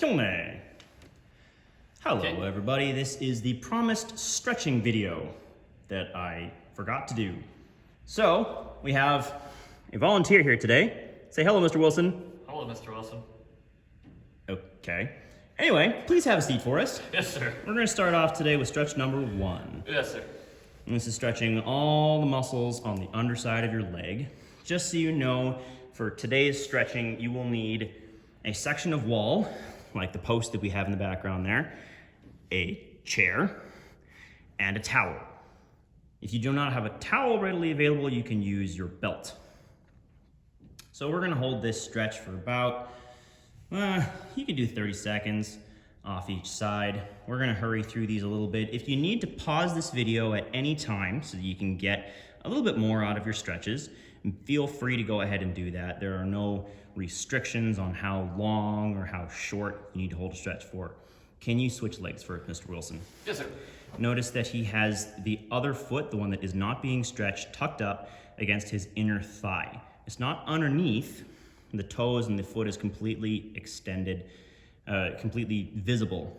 Kyone. Hello Okay. everybody, this is the promised stretching video that I forgot to do. So, we have a volunteer here today. Say hello, Mr. Wilson. Hello, Mr. Wilson. Okay. Anyway, please have a seat for us. Yes, sir. We're going to start off today with stretch number 1. Yes, sir. And this is stretching all the muscles on the underside of your leg. Just so you know, for today's stretching, you will need a section of wall, like the post that we have in the background there, a chair, and a towel. If you do not have a towel readily available, you can use your belt. So we're gonna hold this stretch for about, you can do 30 seconds off each side. We're gonna hurry through these a little bit. If you need to pause this video at any time so that you can get a little bit more out of your stretches, feel free to go ahead and do that. There are no restrictions on how long or how short you need to hold a stretch for. Can you switch legs for Mr. Wilson? Yes, sir. Notice that he has the other foot, the one that is not being stretched, tucked up against his inner thigh. It's not underneath. The toes and the foot is completely extended, completely visible.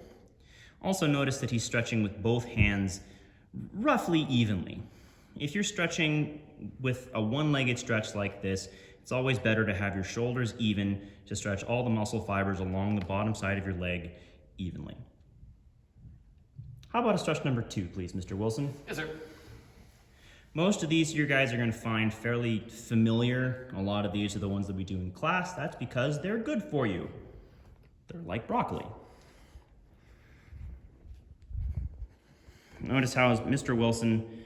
Also notice that he's stretching with both hands roughly evenly. If you're stretching with a one-legged stretch like this, it's always better to have your shoulders even to stretch all the muscle fibers along the bottom side of your leg evenly. How about a stretch number 2, please, Mr. Wilson? Yes, sir. Most of these you guys are going to find fairly familiar. A lot of these are the ones that we do in class. That's because they're good for you. They're like broccoli. Notice how Mr. Wilson,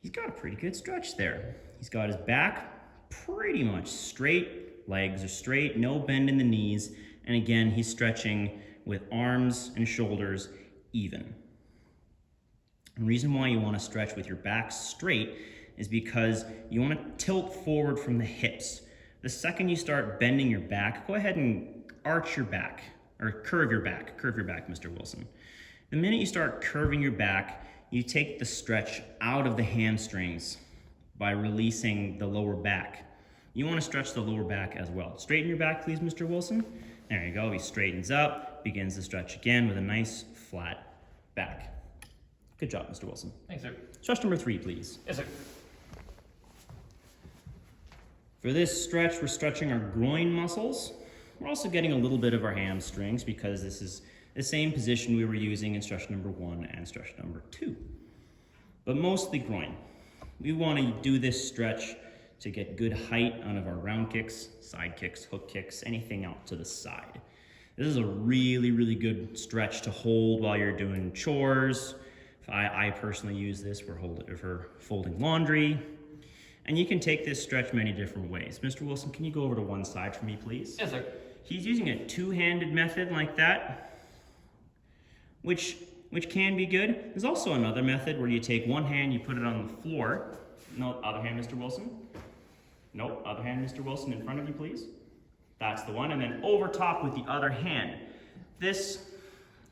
he's got a pretty good stretch there. He's got his back pretty much straight, legs are straight, no bend in the knees, and again, he's stretching with arms and shoulders even. The reason why you want to stretch with your back straight is because you want to tilt forward from the hips. The second you start bending your back, go ahead and arch your back, or curve your back, Mr. Wilson. The minute you start curving your back, you take the stretch out of the hamstrings by releasing the lower back. You want to stretch the lower back as well. Straighten your back, please, Mr. Wilson. There you go, he straightens up, begins to stretch again with a nice flat back. Good job, Mr. Wilson. Thanks, sir. Stretch number 3, please. Yes, sir. For this stretch, we're stretching our groin muscles. We're also getting a little bit of our hamstrings because this is the same position we were using in stretch number 1 and stretch number 2. But mostly groin. We want to do this stretch to get good height out of our round kicks, side kicks, hook kicks, anything out to the side. This is a really, really good stretch to hold while you're doing chores. I personally use this for folding laundry. And you can take this stretch many different ways. Mr. Wilson, can you go over to one side for me, please? Yes, sir. He's using a two-handed method like that, which can be good. There's also another method where you take one hand, you put it on the floor. No, other hand, Mr. Wilson. Nope, other hand, Mr. Wilson, in front of you, please. That's the one, and then over top with the other hand. This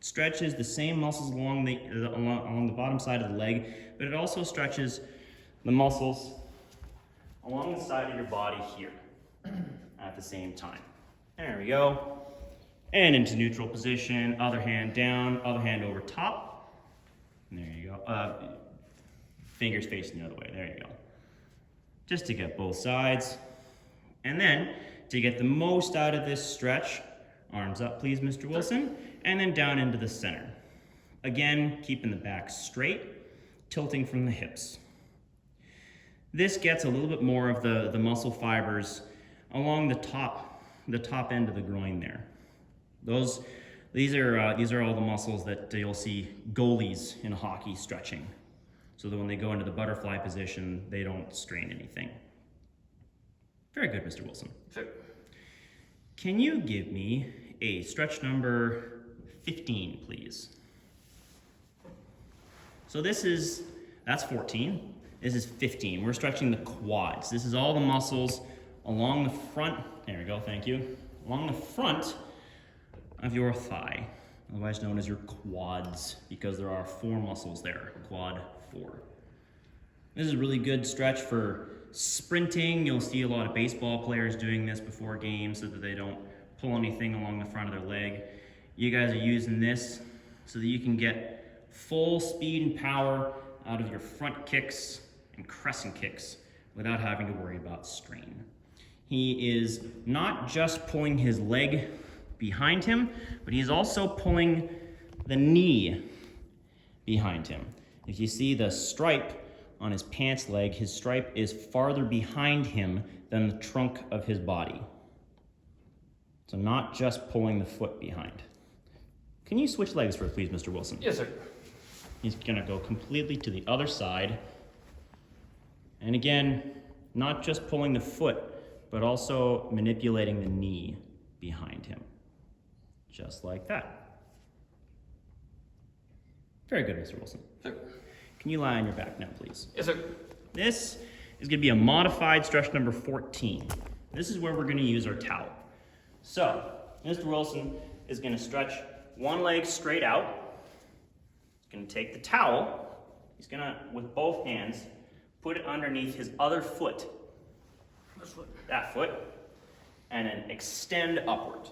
stretches the same muscles along the bottom side of the leg, but it also stretches the muscles along the side of your body here at the same time. There we go. And into neutral position, other hand down, other hand over top. And there you go. Fingers facing the other way, there you go. Just to get both sides. And then, to get the most out of this stretch, arms up please, Mr. Wilson, and then down into the center. Again, keeping the back straight, tilting from the hips. This gets a little bit more of the muscle fibers along the top end of the groin there. These are all the muscles that you'll see goalies in hockey stretching, so that when they go into the butterfly position, they don't strain anything. Very good, Mr. Wilson. Sir. Can you give me a stretch number 15, please? So that's 14. This is 15. We're stretching the quads. This is all the muscles along the front, there we go, thank you, along the front of your thigh, otherwise known as your quads, because there are 4 muscles there, quad 4. This is a really good stretch for sprinting. You'll see a lot of baseball players doing this before games so that they don't pull anything along the front of their leg. You guys are using this so that you can get full speed and power out of your front kicks and crescent kicks without having to worry about strain. He is not just pulling his leg behind him, but he's also pulling the knee behind him. If you see the stripe on his pants leg, his stripe is farther behind him than the trunk of his body. So not just pulling the foot behind. Can you switch legs for us, please, Mr. Wilson? Yes, sir. He's gonna go completely to the other side. And again, not just pulling the foot, but also manipulating the knee behind him. Just like that. Very good, Mr. Wilson. Sir. Can you lie on your back now, please? Yes, sir. This is gonna be a modified stretch number 14. This is where we're gonna use our towel. So, Mr. Wilson is gonna stretch one leg straight out. He's gonna take the towel. He's gonna, with both hands, put it underneath his other foot. This foot. That foot. And then extend upward.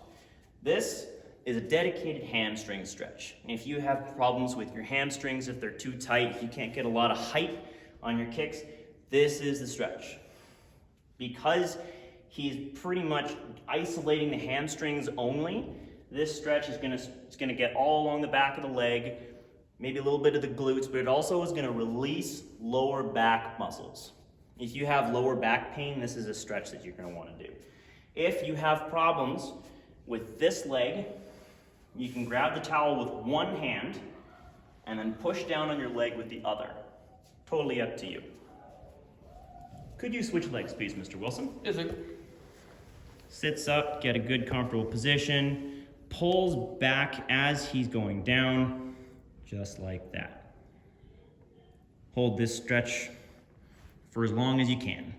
This is a dedicated hamstring stretch. And if you have problems with your hamstrings, if they're too tight, if you can't get a lot of height on your kicks, this is the stretch. Because he's pretty much isolating the hamstrings only, this stretch is gonna get all along the back of the leg, maybe a little bit of the glutes, but it also is gonna release lower back muscles. If you have lower back pain, this is a stretch that you're gonna wanna do. If you have problems with this leg, you can grab the towel with one hand and then push down on your leg with the other. Totally up to you. Could you switch legs, please, Mr. Wilson? Yes, sir. Sits up, get a good comfortable position, pulls back as he's going down, just like that. Hold this stretch for as long as you can.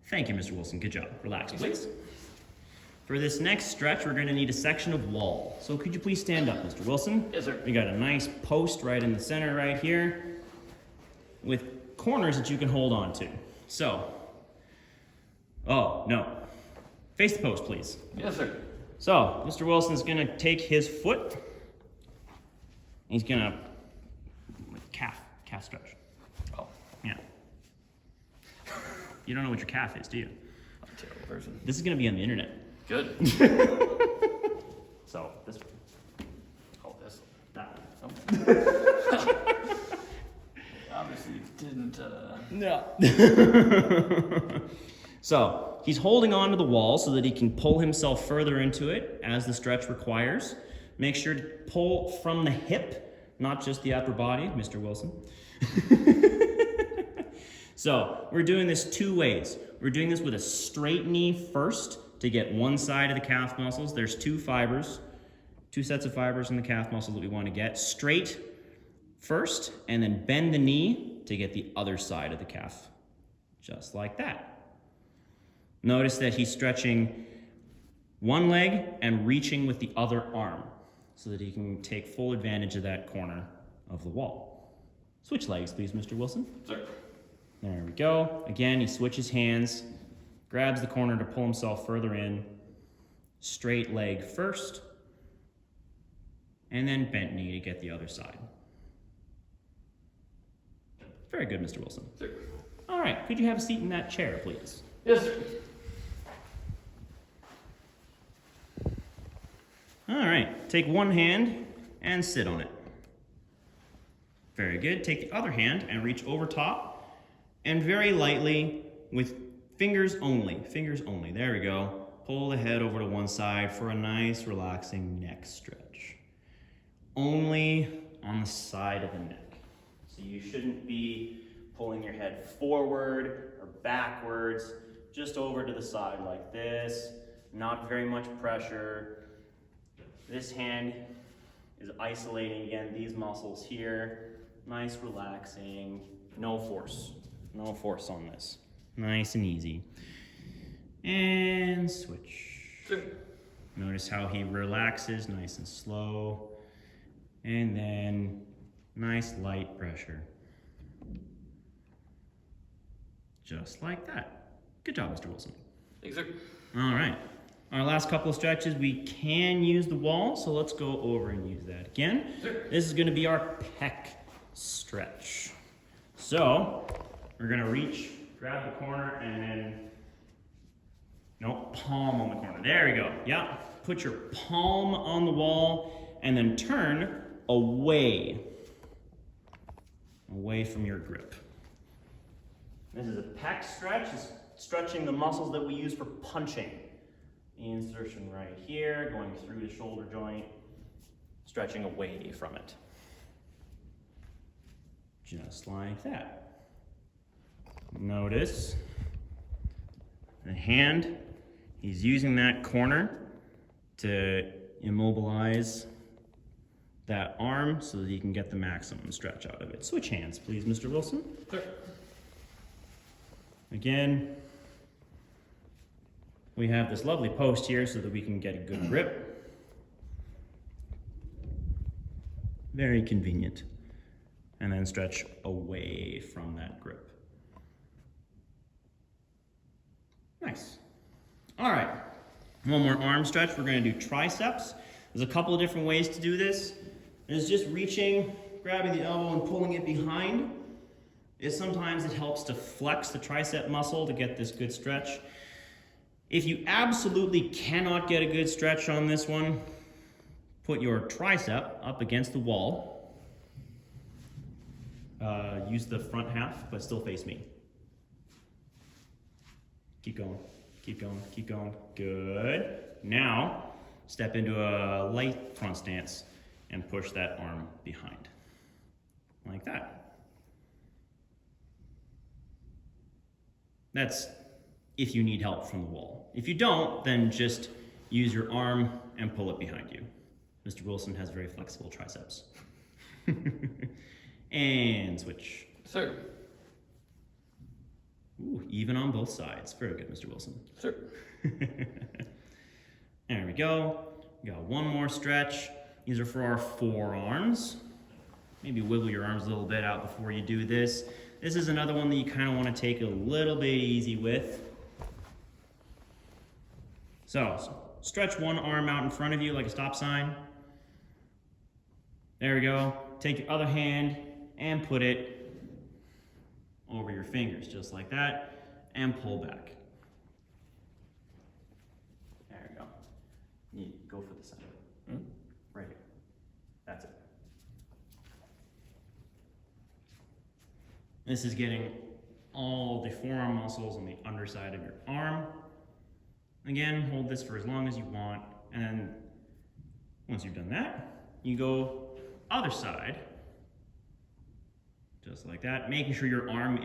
Thank you, Mr. Wilson. Good job. Relax, please. For this next stretch, we're going to need a section of wall. So could you please stand up, Mr. Wilson? Yes, sir. We got a nice post right in the center right here with corners that you can hold on to. So, oh, no. Face the post, please. Yes, sir. So, Mr. Wilson's going to take his foot. He's going to calf stretch. Oh, Yeah. You don't know what your calf is, do you? I'm a terrible person. This is going to be on the internet. Good. So, this Oh, this. that Oh. Obviously, you didn't. No. So, he's holding on to the wall so that he can pull himself further into it as the stretch requires. Make sure to pull from the hip, not just the upper body, Mr. Wilson. So, we're doing this two ways. We're doing this with a straight knee first to get one side of the calf muscles. There's two sets of fibers in the calf muscle that we want to get. Straight first, and then bend the knee to get the other side of the calf. Just like that. Notice that he's stretching one leg and reaching with the other arm so that he can take full advantage of that corner of the wall. Switch legs, please, Mr. Wilson. Sir. There we go. Again, he switches hands, grabs the corner to pull himself further in. Straight leg first, and then bent knee to get the other side. Very good, Mr. Wilson. Sir. All right, could you have a seat in that chair, please? Yes, sir. All right, take one hand and sit on it. Very good. Take the other hand and reach over top and very lightly with fingers only, there we go. Pull the head over to one side for a nice relaxing neck stretch. Only on the side of the neck. So you shouldn't be pulling your head forward or backwards, just over to the side like this. Not very much pressure. This hand is isolating, again, these muscles here. Nice, relaxing, no force on this. Nice and easy. And switch. Sir. Notice how he relaxes, nice and slow. And then nice light pressure. Just like that. Good job, Mr. Wilson. Thanks, sir. All right. Our last couple of stretches, we can use the wall, so let's go over and use that again. Sure. This is going to be our pec stretch. So we're going to reach, grab the corner, and then, no, palm on the corner. There we go. Yeah. Put your palm on the wall and then turn away from your grip. This is a pec stretch. It's stretching the muscles that we use for punching. Insertion right here, going through the shoulder joint, stretching away from it. Just like that. Notice the hand, he's using that corner to immobilize that arm so that he can get the maximum stretch out of it. Switch hands, please, Mr. Wilson. Sure. Again, we have this lovely post here so that we can get a good grip. Very convenient. And then stretch away from that grip. Nice. All right, one more arm stretch. We're gonna do triceps. There's a couple of different ways to do this. There's just reaching, grabbing the elbow and pulling it behind. Sometimes it helps to flex the tricep muscle to get this good stretch. If you absolutely cannot get a good stretch on this one, put your tricep up against the wall. Use the front half, but still face me. Keep going, keep going, keep going. Good. Now, step into a light front stance and push that arm behind. Like that. That's if you need help from the wall. If you don't, then just use your arm and pull it behind you. Mr. Wilson has very flexible triceps. And switch. Sir. Ooh, even on both sides. Very good, Mr. Wilson. Sir. There we go. We got one more stretch. These are for our forearms. Maybe wiggle your arms a little bit out before you do this. This is another one that you kind of want to take a little bit easy with. So, stretch one arm out in front of you like a stop sign. There we go. Take your other hand and put it over your fingers, just like that, and pull back. There we go. You go for the center. Right here. That's it. This is getting all the forearm muscles on the underside of your arm. Again, hold this for as long as you want, and then once you've done that, you go other side, just like that, making sure your arm